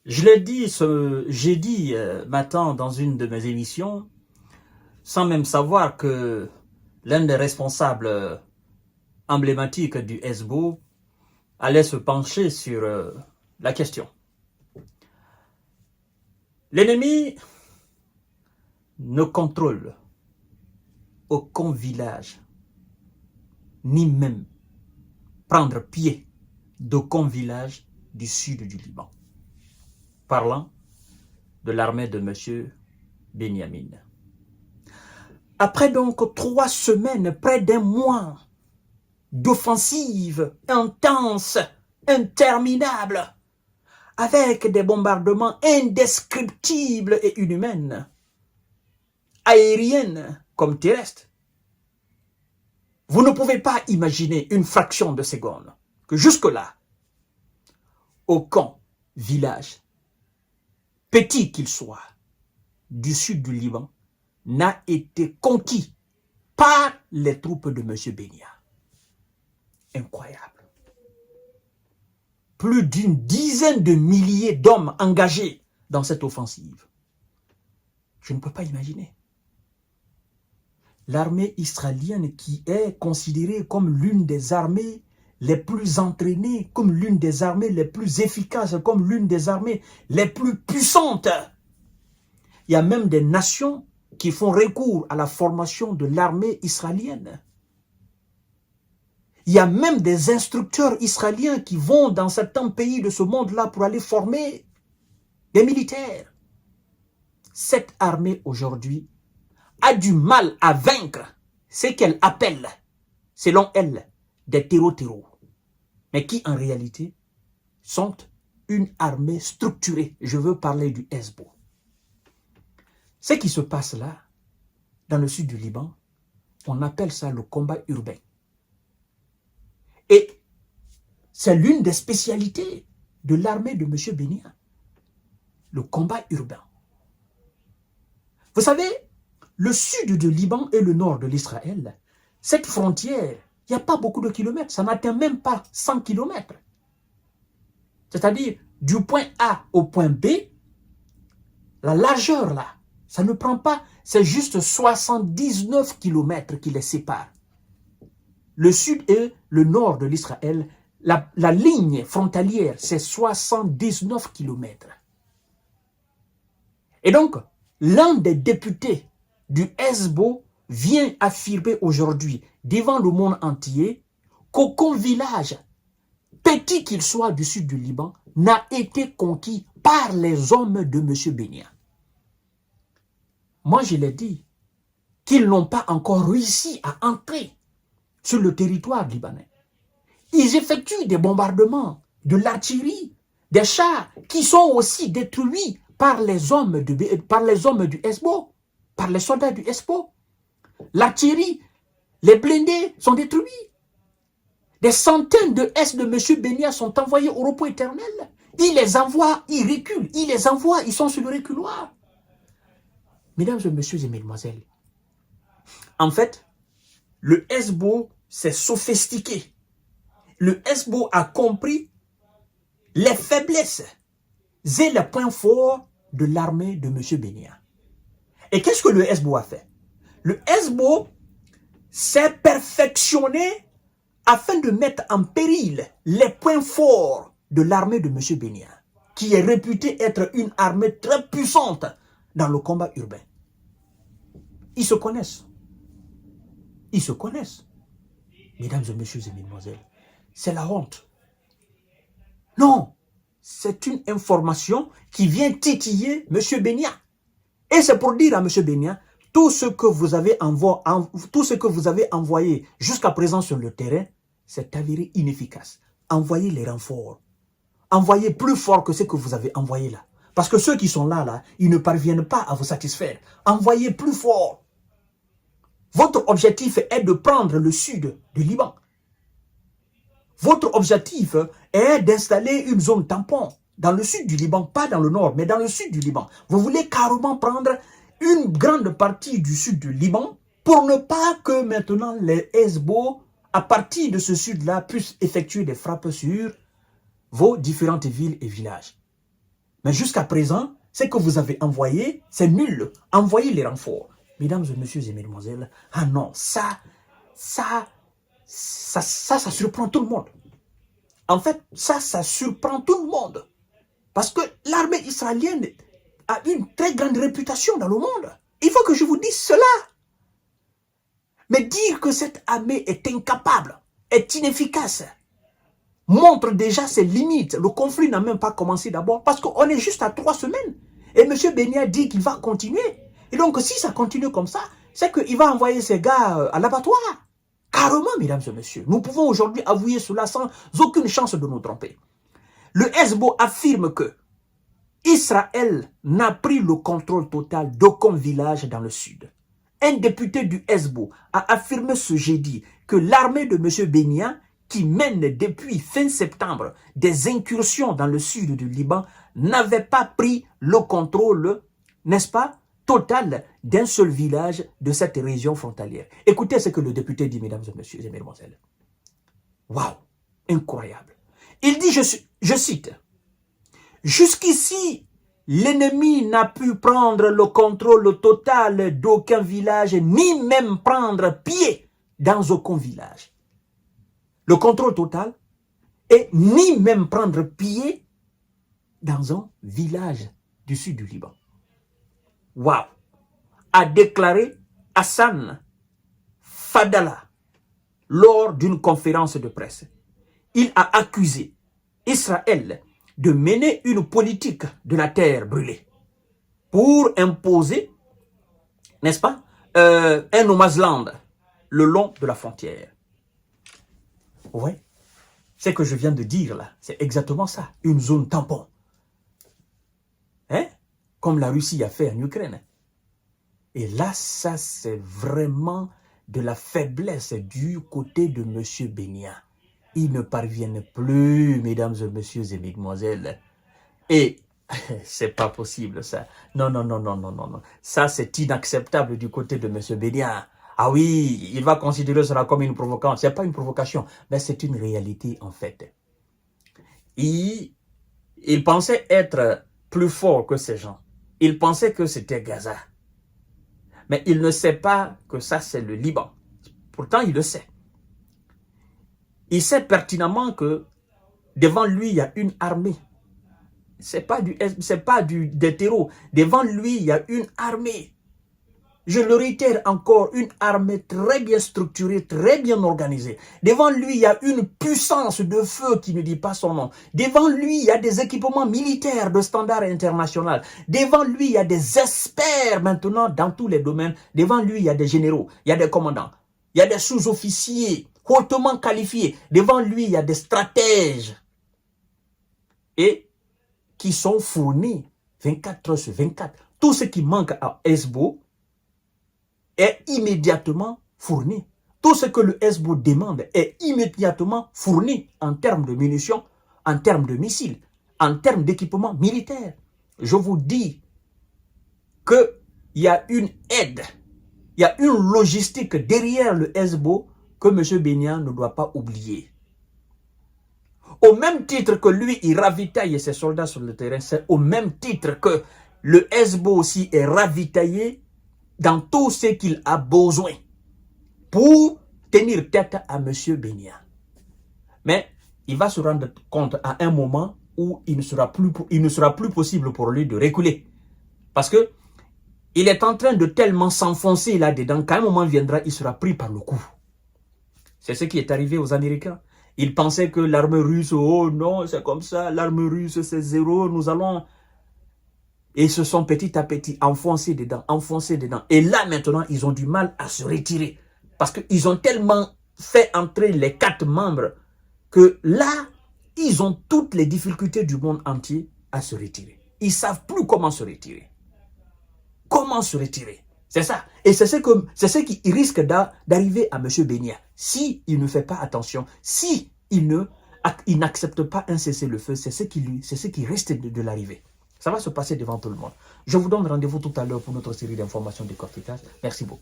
Je l'ai dit ce jeudi matin dans une de mes émissions, sans même savoir que l'un des responsables emblématiques du SBO allait se pencher sur la question. L'ennemi ne contrôle aucun village, ni même prendre pied d'aucun village du sud du Liban. Parlant de l'armée de M. Benyamin. Après donc 3 semaines, près d'un mois d'offensive intense, interminable, avec des bombardements indescriptibles et inhumains, aériennes comme terrestres, vous ne pouvez pas imaginer une fraction de seconde que jusque-là, aucun village, petit qu'il soit, du sud du Liban, n'a été conquis par les troupes de M. Benya. Incroyable. Plus d'une dizaine de milliers d'hommes engagés dans cette offensive. Je ne peux pas imaginer. L'armée israélienne qui est considérée comme l'une des armées les plus entraînées, comme l'une des armées les plus efficaces, comme l'une des armées les plus puissantes. Il y a même des nations qui font recours à la formation de l'armée israélienne. Il y a même des instructeurs israéliens qui vont dans certains pays de ce monde-là pour aller former des militaires. Cette armée aujourd'hui a du mal à vaincre ce qu'elle appelle, selon elle, des terreaux, mais qui en réalité sont une armée structurée. Je veux parler du SBO. Ce qui se passe là, dans le sud du Liban, on appelle ça le combat urbain. Et c'est l'une des spécialités de l'armée de M. Benya, le combat urbain. Vous savez, le sud du Liban et le nord de l'Israël, cette frontière, il n'y a pas beaucoup de kilomètres, ça n'atteint même pas 100 kilomètres. C'est-à-dire, du point A au point B, la largeur là, ça ne prend pas, c'est juste 79 kilomètres qui les séparent. Le sud et le nord de l'Israël, la ligne frontalière, c'est 79 kilomètres. Et donc, l'un des députés du SBO vient affirmer aujourd'hui, devant le monde entier, qu'aucun village, petit qu'il soit du sud du Liban, n'a été conquis par les hommes de M. Benya. Moi, je l'ai dit, qu'ils n'ont pas encore réussi à entrer sur le territoire libanais. Ils effectuent des bombardements, de l'artillerie, des chars qui sont aussi détruits par les hommes du SBO, par les soldats du SBO. L'artillerie, les blindés sont détruits. Des centaines de S de M. Benya sont envoyés au repos éternel. Il les envoie, ils reculent, il les envoie, ils sont sur le reculoir. Mesdames et messieurs et mesdemoiselles, en fait, le SBO s'est sophistiqué. Le SBO a compris les faiblesses et les points forts de l'armée de M. Benya. Et qu'est-ce que le SBO a fait? Le SBO s'est perfectionné afin de mettre en péril les points forts de l'armée de M. Benya, qui est réputée être une armée très puissante dans le combat urbain. Ils se connaissent. Ils se connaissent. Mesdames et messieurs et mesdemoiselles, c'est la honte. Non, c'est une information qui vient titiller M. Benya. Et c'est pour dire à M. Benya, tout ce que vous avez envoyé jusqu'à présent sur le terrain, c'est avéré inefficace. Envoyez les renforts. Envoyez plus fort que ce que vous avez envoyé là. Parce que ceux qui sont là, ils ne parviennent pas à vous satisfaire. Envoyez plus fort. Votre objectif est de prendre le sud du Liban. Votre objectif est d'installer une zone tampon dans le sud du Liban, pas dans le nord, mais dans le sud du Liban. Vous voulez carrément prendre une grande partie du sud du Liban pour ne pas que maintenant les SBO, à partir de ce sud-là, puissent effectuer des frappes sur vos différentes villes et villages. Mais jusqu'à présent, ce que vous avez envoyé, c'est nul. Envoyez les renforts. Mesdames et messieurs et mesdemoiselles, ah non, ça surprend tout le monde. En fait, ça surprend tout le monde. Parce que l'armée israélienne a une très grande réputation dans le monde. Il faut que je vous dise cela. Mais dire que cette armée est incapable, est inefficace, montre déjà ses limites. Le conflit n'a même pas commencé d'abord parce qu'on est juste à 3 semaines. Et M. Bénia dit qu'il va continuer. Et donc, si ça continue comme ça, c'est qu'il va envoyer ses gars à l'abattoir. Carrément, mesdames et messieurs. Nous pouvons aujourd'hui avouer cela sans aucune chance de nous tromper. Le Hezbollah affirme que Israël n'a pris le contrôle total d'aucun village dans le sud. Un député du Hezbollah a affirmé ce jeudi que l'armée de M. Bénia, qui mène depuis fin septembre des incursions dans le sud du Liban, n'avait pas pris le contrôle, n'est-ce pas, total d'un seul village de cette région frontalière. Écoutez ce que le député dit, mesdames et messieurs et mesdemoiselles. Waouh, incroyable. Il dit, je cite, « Jusqu'ici, l'ennemi n'a pu prendre le contrôle total d'aucun village, ni même prendre pied dans aucun village. » Le contrôle total et ni même prendre pied dans un village du sud du Liban. Waouh! A déclaré Hassan Fadala lors d'une conférence de presse. Il a accusé Israël de mener une politique de la terre brûlée pour imposer, n'est-ce pas, un no man's land le long de la frontière. Oui, ce que je viens de dire là, c'est exactement ça, une zone tampon. Hein? Comme la Russie a fait en Ukraine. Et là, ça c'est vraiment de la faiblesse du côté de M. Bénia. Ils ne parviennent plus, mesdames et messieurs et mesdemoiselles. Et c'est pas possible ça. Non, non, non, non, non, non, non. Ça c'est inacceptable du côté de M. Bénia. Ah oui, il va considérer cela comme une provocation. Ce n'est pas une provocation, mais c'est une réalité en fait. Il pensait être plus fort que ces gens. Il pensait que c'était Gaza. Mais il ne sait pas que ça c'est le Liban. Pourtant il le sait. Il sait pertinemment que devant lui il y a une armée. C'est pas des terreaux. Devant lui il y a une armée. Je le réitère encore, une armée très bien structurée, très bien organisée. Devant lui, il y a une puissance de feu qui ne dit pas son nom. Devant lui, il y a des équipements militaires de standard international. Devant lui, il y a des experts maintenant dans tous les domaines. Devant lui, il y a des généraux, il y a des commandants, il y a des sous-officiers hautement qualifiés. Devant lui, il y a des stratèges et qui sont fournis 24 heures sur 24. Tout ce qui manque à Hezbollah est immédiatement fourni. Tout ce que le Hezbollah demande est immédiatement fourni en termes de munitions, en termes de missiles, en termes d'équipement militaire. Je vous dis qu'il y a une aide, il y a une logistique derrière le Hezbollah que M. Bénia ne doit pas oublier. Au même titre que lui, il ravitaille ses soldats sur le terrain, c'est au même titre que le Hezbollah aussi est ravitaillé dans tout ce qu'il a besoin pour tenir tête à M. Bénia. Mais il va se rendre compte à un moment où il ne sera plus possible pour lui de reculer. Parce que il est en train de tellement s'enfoncer là-dedans qu'à un moment viendra, il sera pris par le cou. C'est ce qui est arrivé aux Américains. Ils pensaient que l'armée russe, oh non, c'est comme ça, l'armée russe c'est zéro, nous allons... Et ils se sont petit à petit enfoncés dedans, enfoncés dedans. Et là, maintenant, ils ont du mal à se retirer. Parce qu'ils ont tellement fait entrer les 4 membres que là, ils ont toutes les difficultés du monde entier à se retirer. Ils ne savent plus comment se retirer. Comment se retirer? C'est ça. Et c'est ce qui risque d'arriver à M. Bénia. S'il ne fait pas attention, s'il n'accepte pas un cessez-le-feu, c'est ce qui risque de l'arriver. Ça va se passer devant tout le monde. Je vous donne rendez-vous tout à l'heure pour notre série d'informations décortiquages. Merci beaucoup.